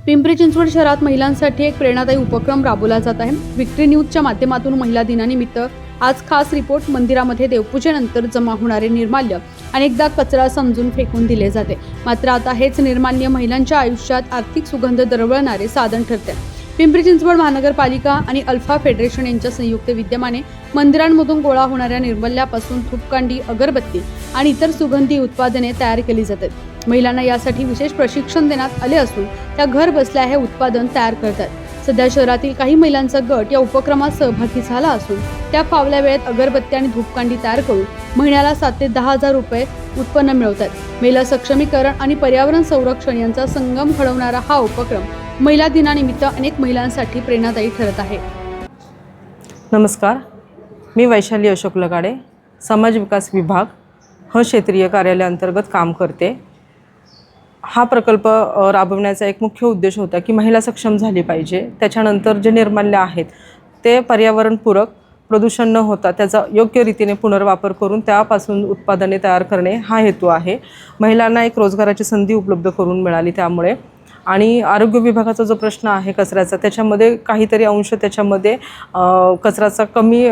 पिंपरी चिंचवड शहरात महिलांसाठी एक प्रेरणादायी उपक्रम राबवला जात आहे। विक्ट्री न्यूजच्या माध्यमातून महिला दिनानिमित्त आज खास रिपोर्ट। मंदिरामध्ये देवपूजेनंतर जमा होणारे निर्माल्य अनेकदा कचरा समजून फेकून दिले जाते, मात्र आता हेच निर्माल्य महिलांच्या आयुष्यात आर्थिक सुगंध दरवळणारे साधन ठरते। पिंपरी चिंचवड महानगरपालिका आणि अल्फा फेडरेशन यांच्या संयुक्त विद्यमाने मंदिरांमधून गोळा होणाऱ्या निर्माल्यापासून धूपकांडी, अगरबत्ती आणि इतर सुगंधी उत्पादने तयार केली जातात। महिलांना यासाठी विशेष प्रशिक्षण देण्यात आले असून त्या घर बसल्या हे उत्पादन तयार करतात। सध्या शहरातील काही महिलांचा गट या उपक्रमात सहभागी झाला असून त्या फावल्या वेळेत अगरबत्ती आणि धूपकांडी तयार करून महिन्याला 7 ते 10 हजार रुपये उत्पन्न मिळवतात। महिला सक्षमीकरण आणि पर्यावरण संरक्षण यांचा संगम घडवणारा हा उपक्रम महिला दिनानिमित्त अनेक महिलांसाठी प्रेरणादायी ठरत आहे। नमस्कार, मी वैशाली अशोक लगाडे, समाज विकास विभाग क्षेत्रीय कार्यालय अंतर्गत काम करते। हा प्रकल्प राबवण्याचा एक मुख्य उद्देश होता की महिला सक्षम झाली पाहिजे। त्याच्यानंतर जे निर्माल्य आहेत ते पर्यावरणपूरक, प्रदूषण न होता त्याचा योग्य रीतीने पुनर्वापर करून त्यापासून उत्पादने तयार करणे हा हेतू आहे। महिलांना एक रोजगाराची संधी उपलब्ध करून मिळाली त्यामुळे। आणि आरोग्य विभागाचा जो प्रश्न आहे कचऱ्याचा, त्याच्यामध्ये काहीतरी अंश त्याच्यामध्ये कचऱ्याचा कमी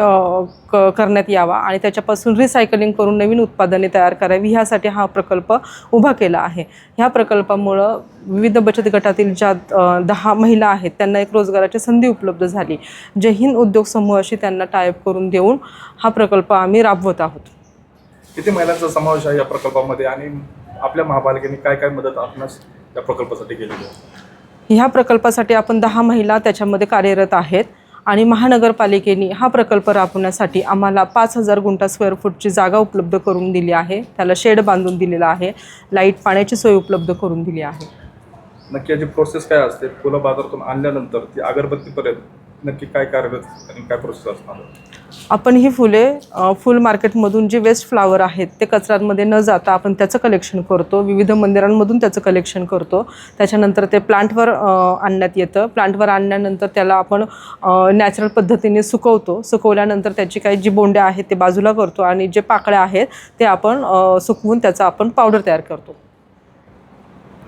करण्यात यावा आणि त्याच्यापासून रिसायकलिंग करून नवीन उत्पादने तयार करावी, ह्यासाठी हा प्रकल्प उभा केला आहे। ह्या प्रकल्पामुळं विविध बचत गटातील ज्या 10 महिला आहेत त्यांना एक रोजगाराची संधी उपलब्ध झाली। जय हिंद उद्योग समूहाशी त्यांना टायअप करून देऊन हा प्रकल्प आम्ही राबवत आहोत। किती महिलांचा समावेश आहे या प्रकल्पामध्ये आणि आपल्या महापालिकेने काय काय मदत आपणास या प्रकल्पासाठी केलेली आहे? ह्या प्रकल्पासाठी आपण 10 महिला त्याच्यामध्ये कार्यरत आहेत आणि महानगरपालिकेने हा प्रकल्प राबवण्यासाठी आम्हाला 5000 गुंठा स्क्वेअर फूटची जागा उपलब्ध करून दिली आहे। त्याला शेड बांधून दिलेला आहे, लाईट पाण्याची सोय उपलब्ध करून दिली आहे। नक्की याची प्रोसेस काय असते? फुलं बाजारातून आणल्यानंतर ती अगरबत्तीपर्यंत नक्की काय कार्यरत आणि काय प्रोसेस असणार? आपण ही फुले फुल मार्केटमधून जे वेस्ट फ्लावर आहेत ते कचऱ्यांमध्ये न जाता आपण त्याचं कलेक्शन करतो। विविध मंदिरांमधून त्याचं कलेक्शन करतो। त्याच्यानंतर ते प्लांटवर आणण्यात येतं। प्लांटवर आणल्यानंतर त्याला आपण नॅचरल पद्धतीने सुकवतो। सुकवल्यानंतर त्याची काही जी बोंड्या आहेत ते बाजूला करतो आणि जे पाकळ्या आहेत ते आपण सुकवून त्याचा आपण पावडर तयार करतो।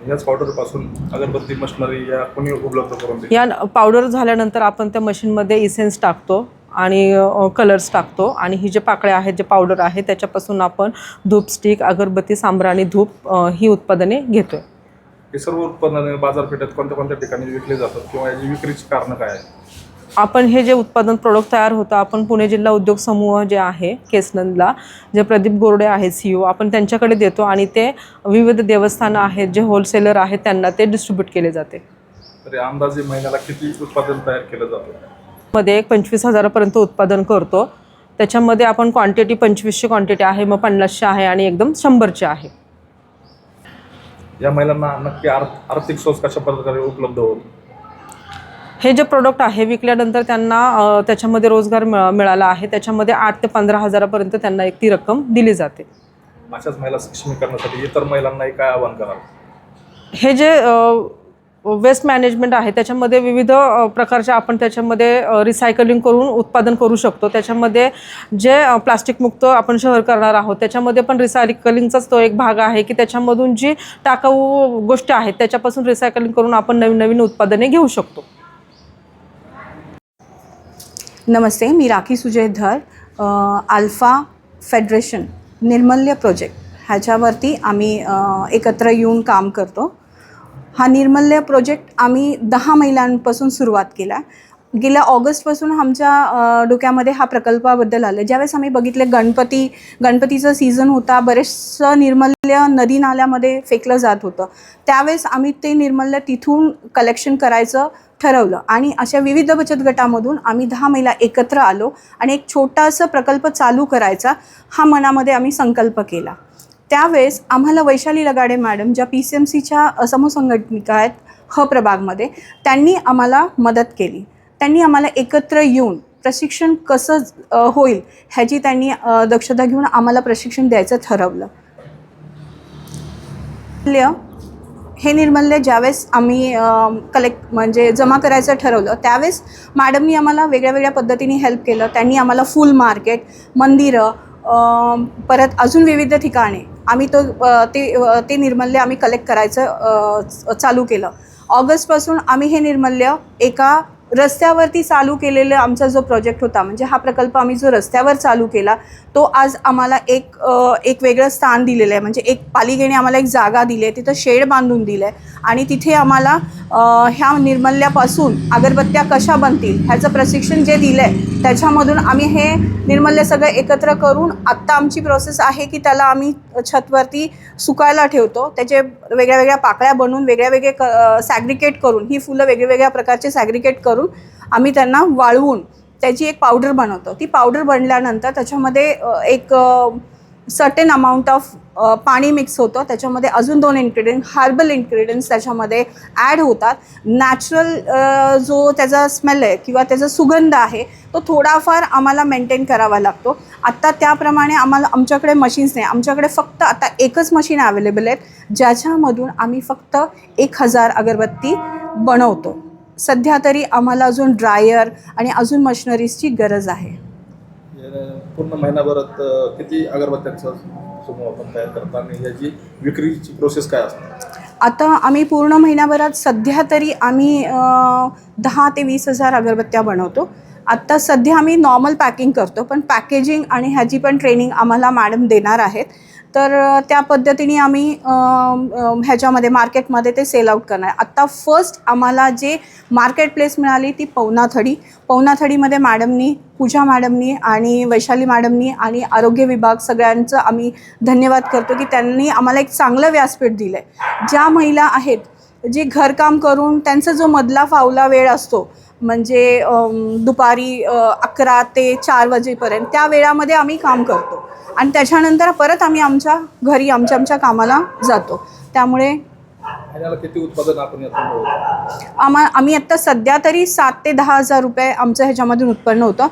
याच पावडरपासून अगरबत्ती, मशिनरी या कोणी उपलब्ध करून देते? या पावडर झाल्यानंतर आपण त्या मशीनमध्ये इसेन्स टाकतो आणि कलर्स टाकतो आणि ही जे पाकळ्या आहेत, जे पावडर आहे, त्याच्यापासून आपण धूप स्टिक, अगरबत्ती, सांब्राणी, धूप ही उत्पादने घेतो। हे सर्व उत्पादने बाजारपेठेत कोणत्या कोणत्या ठिकाणी विकले जातात किंवा याची विक्रीची कारण काय आहे? आपण हे जे उत्पादन प्रोडक्ट तयार होतं आपण पुणे जिल्हा उद्योग समूह जे आहे केसनंदला, जे प्रदीप गोरडे आहेत CEO, आपण त्यांच्याकडे देतो आणि ते विविध देवस्थानं आहेत जे होलसेलर आहेत त्यांना ते डिस्ट्रीब्यूट केले जाते। तरी अंदाजे महिन्याला किती उत्पादन तयार केलं जातं? मध्ये एक 25,000 पर्यंत उत्पादन करतो। त्याच्यामध्ये आपण क्वांटिटी 2500 क्वांटिटी आहे, मग 50 आहे आणि एकदम 100 आहे। या महिलांना नक्की आर्थिक सोर्स कशा प्रकारे उपलब्ध होईल? हे जे प्रोडक्ट आहे विकल्यानंतर त्यांना त्याच्यामध्ये रोजगार मिळाला आहे। त्याच्यामध्ये 8 ते 15 हजारापर्यंत त्यांना एक ती रक्कम दिली जाते। अशाच महिला सक्षमीकरणासाठी इतर महिलांनाही काय आवाहन कराल? हे जे वेस्ट मॅनेजमेंट आहे त्याच्यामध्ये विविध प्रकारच्या आपण त्याच्यामध्ये रिसायकलिंग करून उत्पादन करू शकतो। त्याच्यामध्ये जे प्लास्टिक मुक्त आपण शहर करणार आहोत त्याच्यामध्ये पण रिसायकलिंगचाच तो एक भाग आहे की त्याच्यामधून जी टाकाऊ गोष्टी आहेत त्याच्यापासून रिसायकलिंग करून आपण नवीन नवीन उत्पादने घेऊ शकतो। नमस्ते, मी राखी सुजय धर, अल्फा फेडरेशन निर्मल्य प्रोजेक्ट ह्याच्यावरती आम्ही एकत्र येऊन काम करतो। हा निर्मल्य प्रोजेक्ट आम्ही 10 महिलांपासून सुरुवात केला। गेल्या ऑगस्टपासून आमच्या डोक्यामध्ये हा प्रकल्पाबद्दल आलं। ज्यावेळेस आम्ही बघितले गणपतीचा सीझन होता, बरेचसं निर्मल्य नदी नाल्यामध्ये फेकलं जात होतं, त्यावेळेस आम्ही ते निर्मल्य तिथून कलेक्शन करायचं ठरवलं आणि अशा विविध बचत गटामधून आम्ही 10 महिला एकत्र आलो आणि एक छोटासा प्रकल्प चालू करायचा हा मनामध्ये आम्ही संकल्प केला। त्यावेळेस आम्हाला वैशाली लगाडे मॅडम, ज्या PCMCच्या समूहसंघटनिका आहेत प्रभागमध्ये, त्यांनी आम्हाला मदत केली। त्यांनी आम्हाला एकत्र येऊन प्रशिक्षण कसं होईल ह्याची त्यांनी दक्षता घेऊन आम्हाला प्रशिक्षण द्यायचं ठरवलं। हे निर्मल्य ज्यावेळेस आम्ही म्हणजे जमा करायचं ठरवलं त्यावेळेस मॅडमनी आम्हाला वेगळ्या वेगळ्या पद्धतीने हेल्प केलं। त्यांनी आम्हाला फुल मार्केट, मंदिरं, परत अजून विविध ठिकाणे आम्ही ते निर्मल्य आम्ही कलेक्ट करायचं चालू केलं। ऑगस्टपासून आम्ही हे निर्मल्य एका रस्त्यावरती चालू केलेला आमचा जो प्रोजेक्ट होता, म्हणजे हा प्रकल्प आम्ही जो रस्त्यावर चालू केला तो आज आम्हाला एक वेगळं स्थान दिलेलं आहे. म्हणजे एक पालिकेने आम्हाला एक जागा दिली आहे, तिथं शेड बांधून दिलं आहे आणि तिथे आम्हाला ह्या निर्मल्यापासून अगरबत्त्या कशा बनतील ह्याचं प्रशिक्षण जे दिलं आहे त्याच्यामधून आम्ही हे निर्मल्य सगळं एकत्र करून आत्ता आमची प्रोसेस आहे की त्याला आम्ही छतवरती सुकायला ठेवतो. त्याचे वेगळ्या वेगळ्या पाकळ्या बनवून वेगळे सॅग्रिकेट करून, ही फुलं वेगवेगळ्या प्रकारचे सॅग्रिकेट करून आम्ही त्यांना वाळवून त्याची एक पावडर बनवतो. ती पावडर बनल्यानंतर त्याच्यामध्ये एक सर्टेन अमाऊंट ऑफ पाणी मिक्स होतं. त्याच्यामध्ये अजून 2 इन्ग्रेडियंट हर्बल इन्ग्रेडियंट्स त्याच्यामध्ये ॲड होतात. नॅचरल जो त्याचा स्मेल आहे किंवा त्याचा सुगंध आहे तो थोडाफार आम्हाला मेंटेन करावा लागतो. आत्ता त्याप्रमाणे आमच्याकडे मशीन्स नाही. आमच्याकडे फक्त आता एकच मशीन अवेलेबल आहेत ज्याच्यामधून आम्ही फक्त 1000 अगरबत्ती बनवतो. सध्या तरी आम्हाला अजून ड्रायर आणि अजून मशिनरीजची गरज आहे. पूर्ण महिनाभरात किती अगरबत्त्यांचा समूह आपण तयार करता आणि याची विक्रीची प्रोसेस काय असते? आता आम्ही पूर्ण महिन्याभरात सध्या तरी आम्ही 10 ते 20,000 अगरबत्त्या बनवतो. आत्ता सध्या आम्ही नॉर्मल पॅकिंग करतो, पण पॅकेजिंग आणि ह्याची पण ट्रेनिंग आम्हाला मॅडम देणार आहेत. तर त्या पद्धतीने आम्ही ह्याच्यामध्ये मार्केटमध्ये ते सेल आउट करणार. आत्ता फर्स्ट आम्हाला जे मार्केट प्लेस मिळाली ती पवनाथडीमध्ये मॅडमनी, पूजा मॅडमनी आणि वैशाली मॅडमनी आणि आरोग्य विभाग सगळ्यांचं आम्ही धन्यवाद करतो की त्यांनी आम्हाला एक चांगलं व्यासपीठ दिलं आहे. ज्या महिला आहेत जे घरकाम करून त्यांचा जो मधला फावला वेळ असतो म्हणजे दुपारी 11 ते 4 वाजेपर्यंत, त्या वेळामध्ये आम्ही काम करतो आणि त्याच्यानंतर परत आम्ही आमच्या घरी आमच्या कामाला जातो. त्यामुळे किती उत्पादन आपण यातून मिळवतो? आम्ही आत्ता सध्या तरी 7 ते 10,000 रुपये आमचं ह्याच्यामधून उत्पन्न होतं.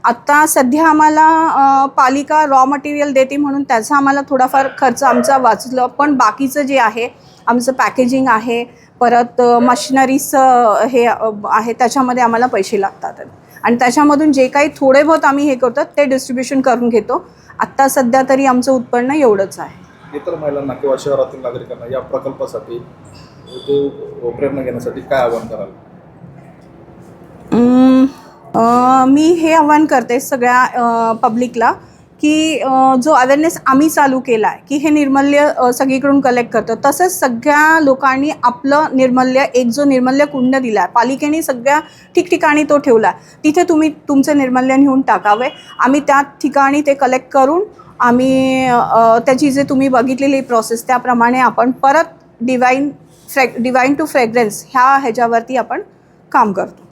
आत्ता सध्या आम्हाला पालिका रॉ मटेरियल देते म्हणून त्याचा आम्हाला थोडाफार खर्च आमचा वाचलं, पण बाकीचं जे आहे आमचं पॅकेजिंग आहे, परत मशिनरीचं हे आहे, त्याच्यामध्ये आम्हाला पैसे लागतात आणि त्याच्यामधून जे काही थोडे बहुत आम्ही हे करतो ते डिस्ट्रीब्युशन करून घेतो. आत्ता सध्या तरी आमचं उत्पन्न एवढंच आहे. इतर महिलांना किंवा शहरातील नागरिकांना या प्रकल्पासाठी प्रेरणा घेण्यासाठी काय आवाहन कराल? मी हे आवाहन करते सगळ्या पब्लिकला की जो अवेअरनेस आम्ही चालू केला आहे की हे निर्मल्य सगळीकडून कलेक्ट करतो, तसंच सगळ्या लोकांनी आपलं निर्मल्य, एक जो निर्मल्य कुंड दिला आहे पालिकेने सगळ्या ठिकठिकाणी तो ठेवला आहे, तिथे तुम्ही तुमचं निर्मल्य नेऊन टाकावे. आम्ही त्या ठिकाणी ते कलेक्ट करून आम्ही त्याची जे तुम्ही बघितलेली प्रोसेस त्याप्रमाणे आपण परत डिवाइन टू फ्रेग्रन्स ह्याच्यावरती आपण काम करतो.